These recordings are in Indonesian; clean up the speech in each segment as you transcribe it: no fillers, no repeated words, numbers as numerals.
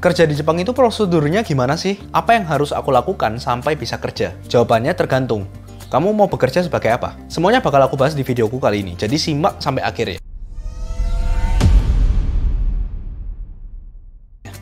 Kerja di Jepang itu prosedurnya gimana sih? Apa yang harus aku lakukan sampai bisa kerja? Jawabannya tergantung. Kamu mau bekerja sebagai apa? Semuanya bakal aku bahas di videoku kali ini, jadi simak sampai akhir ya.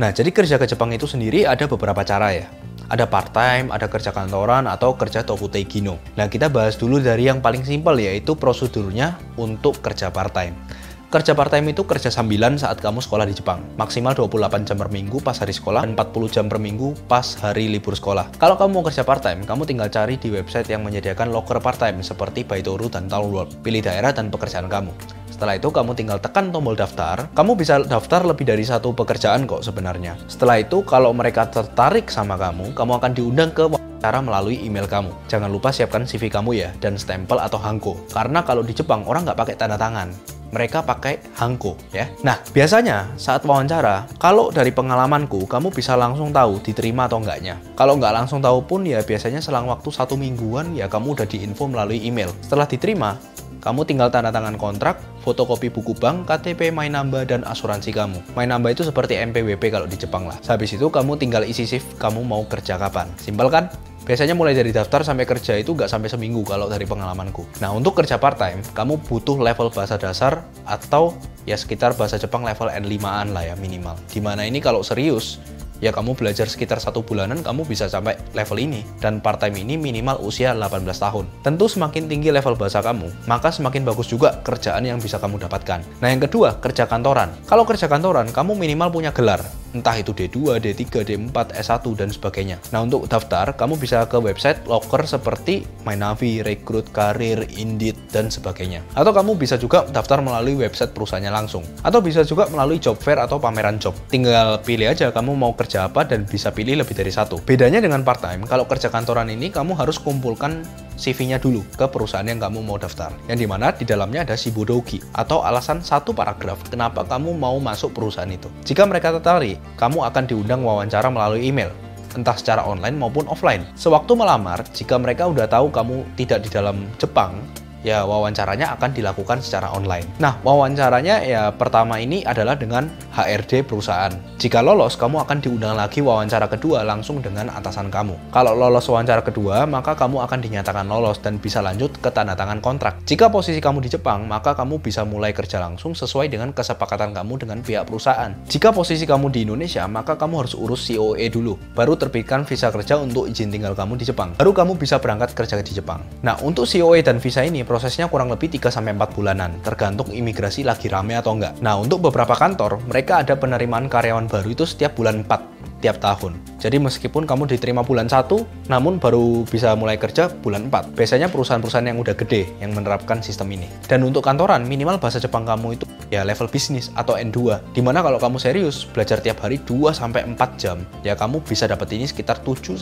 Nah, jadi kerja ke Jepang itu sendiri ada beberapa cara ya. Ada part-time, ada kerja kantoran, atau kerja Tokutei Gino. Nah, kita bahas dulu dari yang paling simpel, yaitu prosedurnya untuk kerja part-time. Kerja part-time itu kerja sambilan saat kamu sekolah di Jepang. Maksimal 28 jam per minggu pas hari sekolah, dan 40 jam per minggu pas hari libur sekolah. Kalau kamu mau kerja part-time, kamu tinggal cari di website yang menyediakan loker part-time seperti Baitoru dan Townworld. Pilih daerah dan pekerjaan kamu. Setelah itu kamu tinggal tekan tombol daftar. Kamu bisa daftar lebih dari satu pekerjaan kok sebenarnya. Setelah itu kalau mereka tertarik sama kamu akan diundang ke wawancara melalui email kamu. Jangan lupa siapkan CV kamu ya, dan stempel atau hanko. Karena kalau di Jepang orang nggak pakai tanda tangan. Mereka pakai hanko ya. Nah, biasanya saat wawancara, kalau dari pengalamanku, kamu bisa langsung tahu diterima atau enggaknya. Kalau nggak langsung tahu pun ya biasanya selang waktu 1 mingguan ya kamu udah diinfo melalui email. Setelah diterima, kamu tinggal tanda tangan kontrak, fotokopi buku bank, KTP, MyNamba, dan asuransi kamu. MyNamba itu seperti MPWP kalau di Jepang lah. Habis itu kamu tinggal isi shift kamu mau kerja kapan. Simpel kan? Biasanya mulai dari daftar sampai kerja itu nggak sampai seminggu kalau dari pengalamanku. Nah, untuk kerja part-time, kamu butuh level bahasa dasar atau ya sekitar bahasa Jepang level N5-an lah ya minimal. Dimana ini kalau serius, ya kamu belajar sekitar 1 bulanan kamu bisa sampai level ini. Dan part-time ini minimal usia 18 tahun. Tentu semakin tinggi level bahasa kamu, maka semakin bagus juga kerjaan yang bisa kamu dapatkan. Nah, yang kedua, kerja kantoran. Kalau kerja kantoran, kamu minimal punya gelar. Entah itu D2, D3, D4, S1, dan sebagainya. Nah, untuk daftar, kamu bisa ke website loker seperti Mynavi, Recruit, Karir, Indeed, dan sebagainya. Atau kamu bisa juga daftar melalui website perusahaannya langsung. Atau bisa juga melalui job fair atau pameran job. Tinggal pilih aja kamu mau kerja apa dan bisa pilih lebih dari satu. Bedanya dengan part-time, kalau kerja kantoran ini kamu harus kumpulkan CV-nya dulu ke perusahaan yang kamu mau daftar. Yang dimana di dalamnya ada shibudogi atau alasan 1 paragraf kenapa kamu mau masuk perusahaan itu. Jika mereka tertarik, kamu akan diundang wawancara melalui email, entah secara online maupun offline. Sewaktu melamar, jika mereka udah tahu kamu tidak di dalam Jepang, ya wawancaranya akan dilakukan secara online. Nah, wawancaranya ya pertama ini adalah dengan HRD perusahaan. Jika lolos, kamu akan diundang lagi wawancara kedua langsung dengan atasan kamu. Kalau lolos wawancara kedua, maka kamu akan dinyatakan lolos dan bisa lanjut ke tanda tangan kontrak. Jika posisi kamu di Jepang, maka kamu bisa mulai kerja langsung sesuai dengan kesepakatan kamu dengan pihak perusahaan. Jika posisi kamu di Indonesia, maka kamu harus urus COE dulu, baru terbitkan visa kerja untuk izin tinggal kamu di Jepang. Baru kamu bisa berangkat kerja di Jepang. Nah, untuk COE dan visa ini prosesnya kurang lebih 3-4 bulanan, tergantung imigrasi lagi rame atau enggak. Nah, untuk beberapa kantor, mereka ada penerimaan karyawan baru itu setiap bulan 4 tiap tahun. Jadi meskipun kamu diterima bulan 1, namun baru bisa mulai kerja bulan 4. Biasanya perusahaan-perusahaan yang udah gede yang menerapkan sistem ini. Dan untuk kantoran, minimal bahasa Jepang kamu itu ya level bisnis atau N2. Dimana kalau kamu serius, belajar tiap hari 2-4 jam, ya kamu bisa dapat ini sekitar 7-9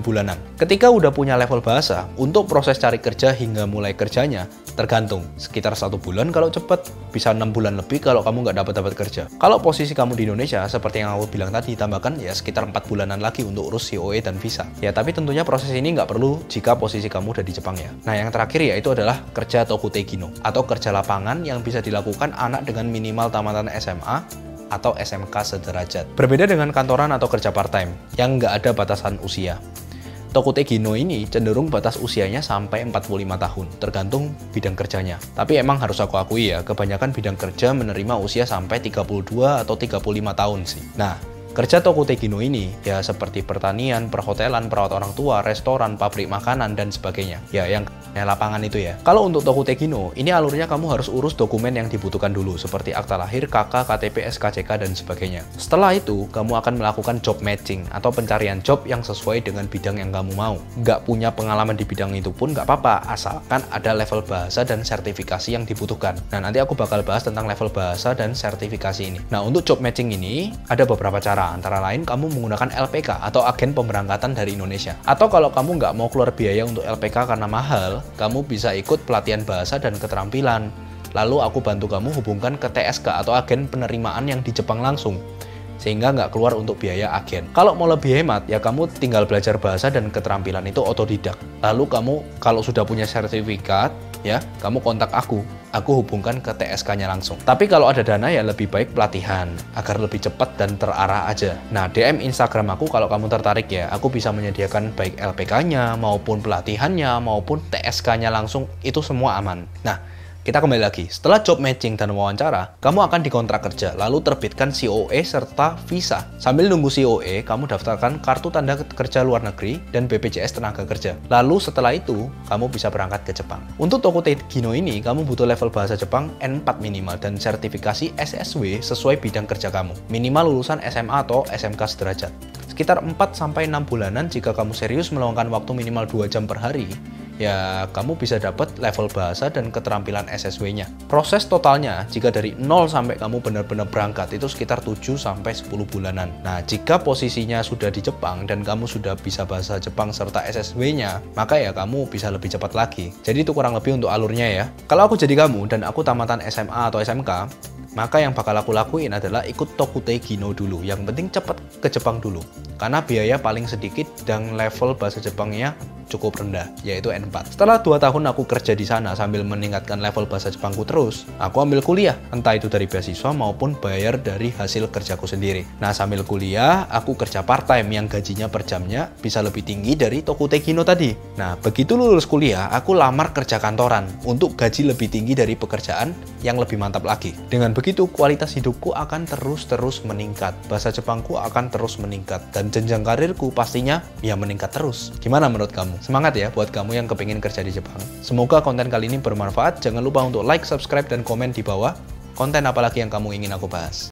bulanan. Ketika udah punya level bahasa, untuk proses cari kerja hingga mulai kerjanya, tergantung. Sekitar 1 bulan kalau cepat, bisa 6 bulan lebih kalau kamu nggak dapat kerja. Kalau posisi kamu di Indonesia, seperti yang aku bilang tadi, tambahkan ya sekitar 4 bulanan lagi untuk urus COE dan visa. Ya, tapi tentunya proses ini nggak perlu jika posisi kamu udah di Jepang ya. Nah, yang terakhir yaitu adalah kerja Tokutei Gino, atau kerja lapangan yang bisa dilakukan anak dengan minimal tamatan SMA atau SMK sederajat. Berbeda dengan kantoran atau kerja part-time, yang nggak ada batasan usia. Tokutei Gino ini cenderung batas usianya sampai 45 tahun, tergantung bidang kerjanya. Tapi emang harus aku akui ya, kebanyakan bidang kerja menerima usia sampai 32 atau 35 tahun sih. Nah, kerja Tokutei Gino ini ya seperti pertanian, perhotelan, perawat orang tua, restoran, pabrik makanan, dan sebagainya. Ya, yang lapangan itu ya. Kalau untuk Tokutei Gino, ini alurnya kamu harus urus dokumen yang dibutuhkan dulu, seperti akta lahir, KK, KTP, SKCK, dan sebagainya. Setelah itu, kamu akan melakukan job matching atau pencarian job yang sesuai dengan bidang yang kamu mau. Nggak punya pengalaman di bidang itu pun nggak apa-apa, asalkan ada level bahasa dan sertifikasi yang dibutuhkan. Nah, nanti aku bakal bahas tentang level bahasa dan sertifikasi ini. Nah, untuk job matching ini, ada beberapa cara. Antara lain, kamu menggunakan LPK atau agen pemberangkatan dari Indonesia. Atau kalau kamu nggak mau keluar biaya untuk LPK karena mahal, kamu bisa ikut pelatihan bahasa dan keterampilan. Lalu aku bantu kamu hubungkan ke TSK atau agen penerimaan yang di Jepang langsung, sehingga nggak keluar untuk biaya agen. Kalau mau lebih hemat, ya kamu tinggal belajar bahasa dan keterampilan itu otodidak. Lalu kamu kalau sudah punya sertifikat, ya kamu kontak aku. aku hubungkan ke TSK-nya langsung. Tapi kalau ada dana ya lebih baik pelatihan, agar lebih cepat dan terarah aja. Nah, DM Instagram aku kalau kamu tertarik ya, aku bisa menyediakan baik LPK-nya, maupun pelatihannya, maupun TSK-nya langsung, itu semua aman. Nah, kita kembali lagi, setelah job matching dan wawancara, kamu akan dikontrak kerja, lalu terbitkan COE serta visa. Sambil nunggu COE, kamu daftarkan kartu tanda kerja luar negeri dan BPJS tenaga kerja. Lalu setelah itu, kamu bisa berangkat ke Jepang. Untuk Tokutei Gino ini, kamu butuh level bahasa Jepang N4 minimal dan sertifikasi SSW sesuai bidang kerja kamu. Minimal lulusan SMA atau SMK sederajat. Sekitar 4-6 bulanan jika kamu serius meluangkan waktu minimal 2 jam per hari, ya kamu bisa dapat level bahasa dan keterampilan SSW-nya. Proses totalnya, jika dari 0 sampai kamu benar-benar berangkat, itu sekitar 7-10 bulanan. Nah, jika posisinya sudah di Jepang dan kamu sudah bisa bahasa Jepang serta SSW-nya, maka ya kamu bisa lebih cepat lagi. Jadi itu kurang lebih untuk alurnya ya. Kalau aku jadi kamu dan aku tamatan SMA atau SMK, maka yang bakal aku lakuin adalah ikut Tokutei Gino dulu. Yang penting cepat ke Jepang dulu. Karena biaya paling sedikit dan level bahasa Jepangnya cukup rendah, yaitu N4. Setelah 2 tahun aku kerja di sana sambil meningkatkan level bahasa Jepangku terus, aku ambil kuliah, entah itu dari beasiswa maupun bayar dari hasil kerjaku sendiri. Nah, sambil kuliah, aku kerja part-time yang gajinya per jamnya bisa lebih tinggi dari Tokutei Gino tadi. Nah, begitu lulus kuliah, aku lamar kerja kantoran untuk gaji lebih tinggi dari pekerjaan yang lebih mantap lagi. Dengan begitu, kualitas hidupku akan terus-terus meningkat, bahasa Jepangku akan terus meningkat, dan jenjang karirku pastinya ya meningkat terus. Gimana menurut kamu? Semangat ya buat kamu yang kepingin kerja di Jepang. Semoga konten kali ini bermanfaat. Jangan lupa untuk like, subscribe, dan komen di bawah konten apalagi yang kamu ingin aku bahas.